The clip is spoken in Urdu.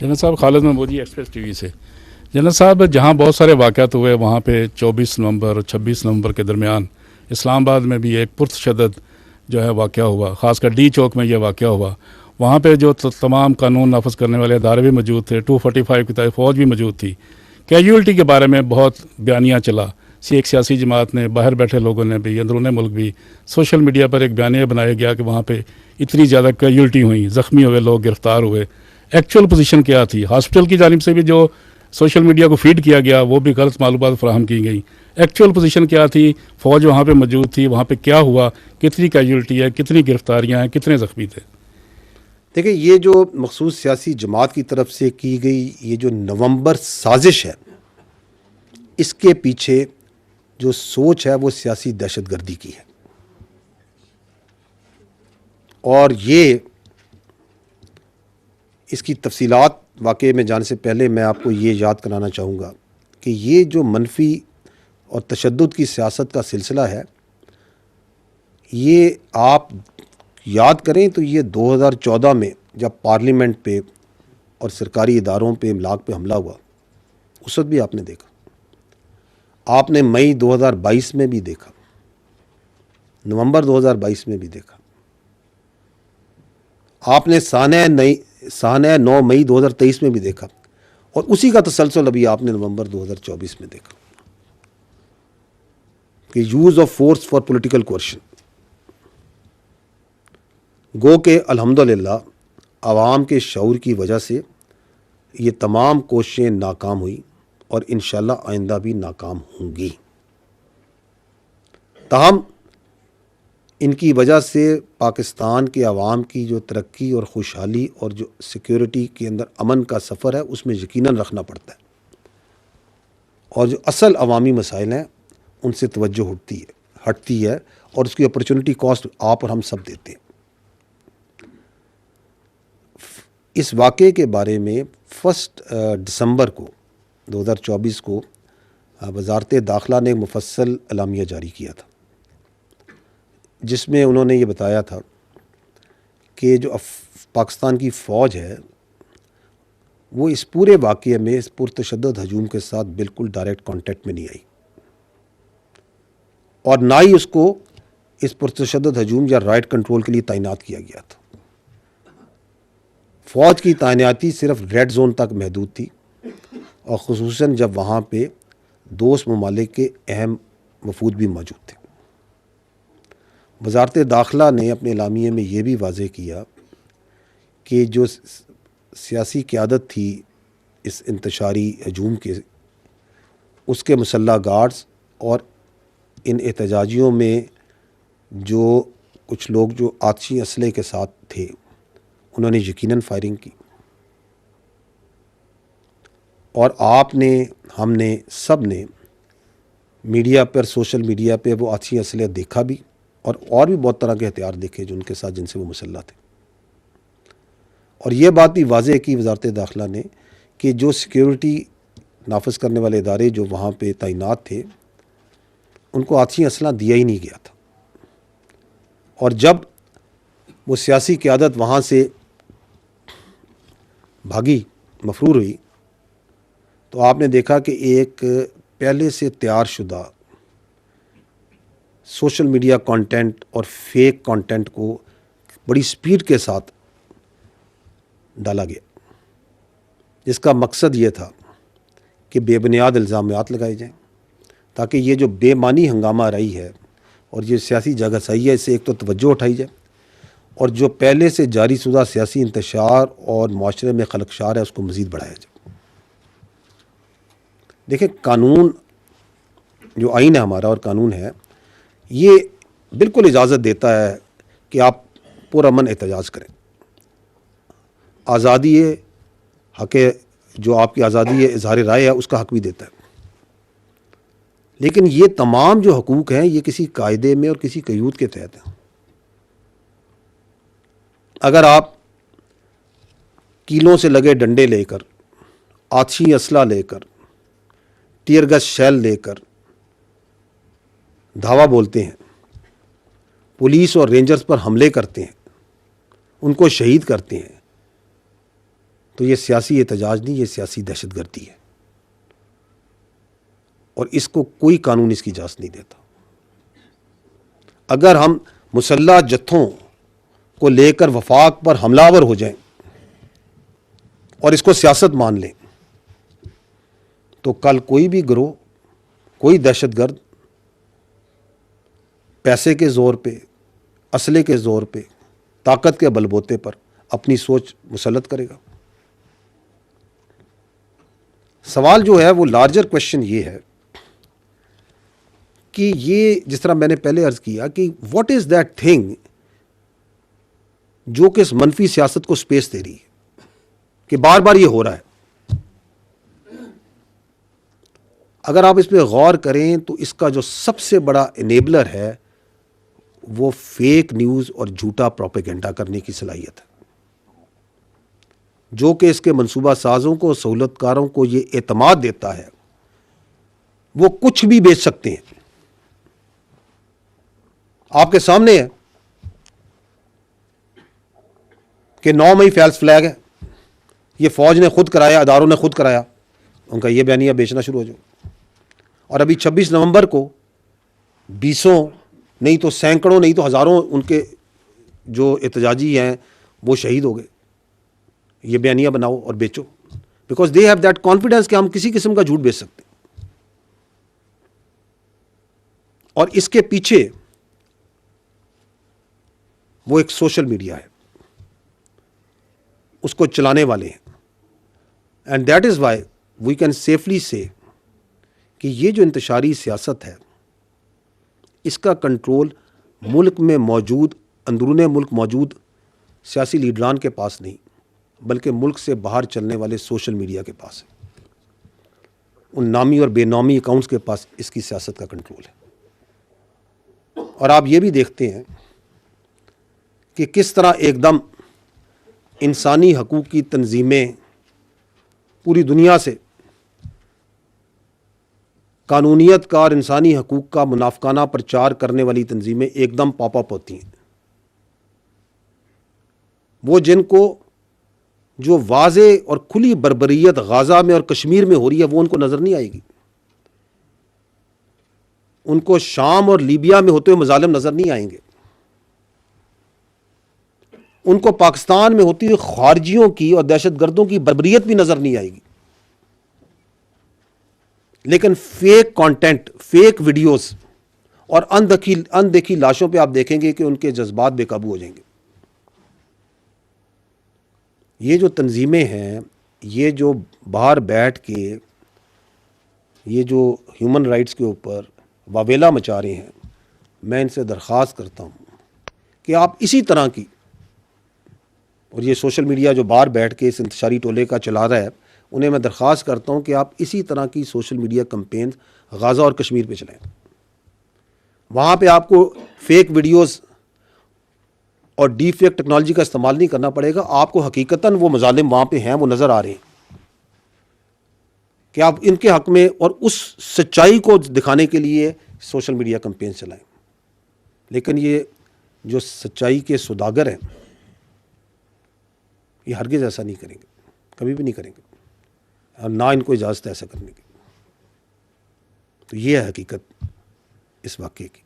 جنرل صاحب خالد محمودی ایکسپریس ٹی وی سے. جنرل صاحب جہاں بہت سارے واقعات ہوئے وہاں پہ 24 نومبر اور 26 نومبر کے درمیان اسلام آباد میں بھی ایک پرتشدد جو ہے واقعہ ہوا، خاص کر ڈی چوک میں یہ واقعہ ہوا. وہاں پہ جو تمام قانون نافذ کرنے والے ادارے بھی موجود تھے، 245 کی تحت فوج بھی موجود تھی. کیجولٹی کے بارے میں بہت بیانیہ چلا. ایک سیاسی جماعت نے، باہر بیٹھے لوگوں نے بھی، اندرون ملک بھی، سوشل میڈیا پر ایک بیانیہ بنایا گیا کہ وہاں پہ اتنی زیادہ کیجولٹی ہوئیں، زخمی ہوئے لوگ، گرفتار ہوئے. ایکچوئل پوزیشن کیا تھی؟ ہاسپٹل کی جانب سے بھی جو سوشل میڈیا کو فیڈ کیا گیا وہ بھی غلط معلومات فراہم کی گئی. ایکچوئل پوزیشن کیا تھی؟ فوج وہاں پہ موجود تھی، وہاں پہ کیا ہوا، کتنی کیجولٹی ہے، کتنی گرفتاریاں ہیں، کتنے زخمی تھے؟ دیکھیں، یہ جو مخصوص سیاسی جماعت کی طرف سے کی گئی یہ جو نومبر سازش ہے، اس کے پیچھے جو سوچ ہے وہ سیاسی دہشت گردی کی ہے. اور یہ اس کی تفصیلات واقعے میں جانے سے پہلے میں آپ کو یہ یاد کرانا چاہوں گا کہ یہ جو منفی اور تشدد کی سیاست کا سلسلہ ہے، یہ آپ یاد کریں تو یہ 2014 میں جب پارلیمنٹ پہ اور سرکاری اداروں پہ املاک پہ حملہ ہوا، اس وقت بھی آپ نے دیکھا. آپ نے مئی 2022 میں بھی دیکھا، نومبر 2022 میں بھی دیکھا. آپ نے سانحہ 9 مئی 2023 میں بھی دیکھا، اور اسی کا تسلسل ابھی آپ نے نومبر 2024 میں دیکھا کہ use of force for political coercion. گو کہ الحمدللہ عوام کے شعور کی وجہ سے یہ تمام کوششیں ناکام ہوئی اور انشاءاللہ آئندہ بھی ناکام ہوں گی. تاہم ان کی وجہ سے پاکستان کے عوام کی جو ترقی اور خوشحالی اور جو سیکیورٹی کے اندر امن کا سفر ہے اس میں یقیناً رکھنا پڑتا ہے، اور جو اصل عوامی مسائل ہیں ان سے توجہ ہٹتی ہے اور اس کی اپرچونٹی کاسٹ آپ اور ہم سب دیتے ہیں. اس واقعے کے بارے میں 1 دسمبر کو 2024 کو وزارت داخلہ نے ایک مفصل اعلامیہ جاری کیا تھا، جس میں انہوں نے یہ بتایا تھا کہ جو پاکستان کی فوج ہے وہ اس پورے واقعے میں اس پرتشدد ہجوم کے ساتھ بالکل ڈائریکٹ کانٹیکٹ میں نہیں آئی، اور نہ ہی اس کو اس پرتشدد ہجوم یا رائٹ کنٹرول کے لیے تعینات کیا گیا تھا. فوج کی تعیناتی صرف ریڈ زون تک محدود تھی، اور خصوصاً جب وہاں پہ دوست ممالک کے اہم وفود بھی موجود تھے. وزارت داخلہ نے اپنے اعلامیے میں یہ بھی واضح کیا کہ جو سیاسی قیادت تھی اس انتشاری ہجوم کے، اس کے مسلح گارڈز اور ان احتجاجیوں میں جو کچھ لوگ جو آتشی اسلحے کے ساتھ تھے انہوں نے یقیناً فائرنگ کی. اور آپ نے، ہم نے، سب نے میڈیا پر، سوشل میڈیا پہ وہ آتشی اسلحے دیکھا بھی، اور بھی بہت طرح کے ہتھیار دیکھے جو ان کے ساتھ، جن سے وہ مسلح تھے. اور یہ بات بھی واضح کی وزارت داخلہ نے کہ جو سیکیورٹی نافذ کرنے والے ادارے جو وہاں پہ تعینات تھے ان کو آتشی اسلحہ دیا ہی نہیں گیا تھا. اور جب وہ سیاسی قیادت وہاں سے بھاگی، مفرور ہوئی، تو آپ نے دیکھا کہ ایک پہلے سے تیار شدہ سوشل میڈیا کانٹینٹ اور فیک کانٹینٹ کو بڑی سپیڈ کے ساتھ ڈالا گیا، جس کا مقصد یہ تھا کہ بے بنیاد الزامات لگائے جائیں تاکہ یہ جو بے معنی ہنگامہ رہی ہے اور یہ سیاسی جگہسائی ہے، اس سے ایک تو توجہ اٹھائی جائے، اور جو پہلے سے جاری شدہ سیاسی انتشار اور معاشرے میں خلفشار ہے اس کو مزید بڑھایا جائے. دیکھیں، قانون جو آئین ہے ہمارا اور قانون ہے، یہ بالکل اجازت دیتا ہے کہ آپ پرامن احتجاج کریں. آزادی حق، جو آپ کی آزادی ہے اظہار رائے ہے، اس کا حق بھی دیتا ہے. لیکن یہ تمام جو حقوق ہیں یہ کسی قاعدے میں اور کسی قیود کے تحت ہیں. اگر آپ کیلوں سے لگے ڈنڈے لے کر، آتشی اسلحہ لے کر، ٹیئر گیس شیل لے کر دھاوا بولتے ہیں، پولیس اور رینجرز پر حملے کرتے ہیں، ان کو شہید کرتے ہیں، تو یہ سیاسی احتجاج نہیں، یہ سیاسی دہشت گردی ہے، اور اس کو کوئی قانون اس کی اجازت نہیں دیتا۔ اگر ہم مسلح جتھوں کو لے کر وفاق پر حملہ آور ہو جائیں اور اس کو سیاست مان لیں، تو کل کوئی بھی گروہ، کوئی دہشت گرد پیسے کے زور پہ، اسلحے کے زور پہ، طاقت کے بل بوتے پر اپنی سوچ مسلط کرے گا۔ سوال جو ہے وہ لارجر کوشچن یہ ہے کہ یہ جس طرح میں نے پہلے عرض کیا کہ واٹ از دیٹ تھنگ جو کہ اس منفی سیاست کو سپیس دے رہی ہے کہ بار بار یہ ہو رہا ہے۔ اگر آپ اس پہ غور کریں تو اس کا جو سب سے بڑا انیبلر ہے وہ فیک نیوز اور جھوٹا پروپیگنڈا کرنے کی صلاحیت ہے، جو کہ اس کے منصوبہ سازوں کو، سہولت کاروں کو یہ اعتماد دیتا ہے وہ کچھ بھی بیچ سکتے ہیں۔ آپ کے سامنے ہے کہ 9 مئی فیلس فلیگ ہے، یہ فوج نے خود کرایا، اداروں نے خود کرایا، ان کا یہ بیانیہ بیچنا شروع ہو جائے۔ اور ابھی 26 نومبر کو بیسوں نہیں تو سینکڑوں نہیں تو ہزاروں ان کے جو احتجاجی ہیں وہ شہید ہو گئے۔ یہ بیانیہ بناؤ اور بیچو، because they have that confidence کہ ہم کسی قسم کا جھوٹ بیچ سکتے ہیں۔ اور اس کے پیچھے وہ ایک سوشل میڈیا ہے، اس کو چلانے والے ہیں، and that is why we can safely say کہ یہ جو انتشاری سیاست ہے اس کا کنٹرول ملک میں موجود، اندرون ملک موجود سیاسی لیڈران کے پاس نہیں، بلکہ ملک سے باہر چلنے والے سوشل میڈیا کے پاس ہے۔ ان نامی اور بے نامی اکاؤنٹس کے پاس اس کی سیاست کا کنٹرول ہے۔ اور آپ یہ بھی دیکھتے ہیں کہ کس طرح ایک دم انسانی حقوق کی تنظیمیں پوری دنیا سے قانونیت کا اور انسانی حقوق کا منافقانہ پرچار کرنے والی تنظیمیں ایک دم پاپ اپ ہوتی ہیں۔ وہ جن کو جو واضح اور کھلی بربریت غزہ میں اور کشمیر میں ہو رہی ہے وہ ان کو نظر نہیں آئے گی، ان کو شام اور لیبیا میں ہوتے ہوئے مظالم نظر نہیں آئیں گے، ان کو پاکستان میں ہوتی ہوئی خارجیوں کی اور دہشت گردوں کی بربریت بھی نظر نہیں آئے گی۔ لیکن فیک کانٹینٹ، فیک ویڈیوز اور اندیکھی لاشوں پہ آپ دیکھیں گے کہ ان کے جذبات بے قابو ہو جائیں گے۔ یہ جو تنظیمیں ہیں، یہ جو باہر بیٹھ کے یہ جو ہیومن رائٹس کے اوپر واویلا مچا رہے ہیں، میں ان سے درخواست کرتا ہوں کہ آپ اسی طرح کی، اور یہ سوشل میڈیا جو باہر بیٹھ کے اس انتشاری ٹولے کا چلا رہا ہے، انہیں میں درخواست کرتا ہوں کہ آپ اسی طرح کی سوشل میڈیا کمپینز غزہ اور کشمیر پہ چلائیں۔ وہاں پہ آپ کو فیک ویڈیوز اور ڈی فیک ٹیکنالوجی کا استعمال نہیں کرنا پڑے گا، آپ کو حقیقتاً وہ مظالم وہاں پہ ہیں وہ نظر آ رہے ہیں کہ آپ ان کے حق میں اور اس سچائی کو دکھانے کے لیے سوشل میڈیا کمپین چلائیں۔ لیکن یہ جو سچائی کے سوداگر ہیں یہ ہرگز ایسا نہیں کریں گے، کبھی بھی نہیں کریں گے، اور نہ ان کو اجازت ہے ایسا کرنے کی۔ تو یہ ہے حقیقت اس واقعے کی۔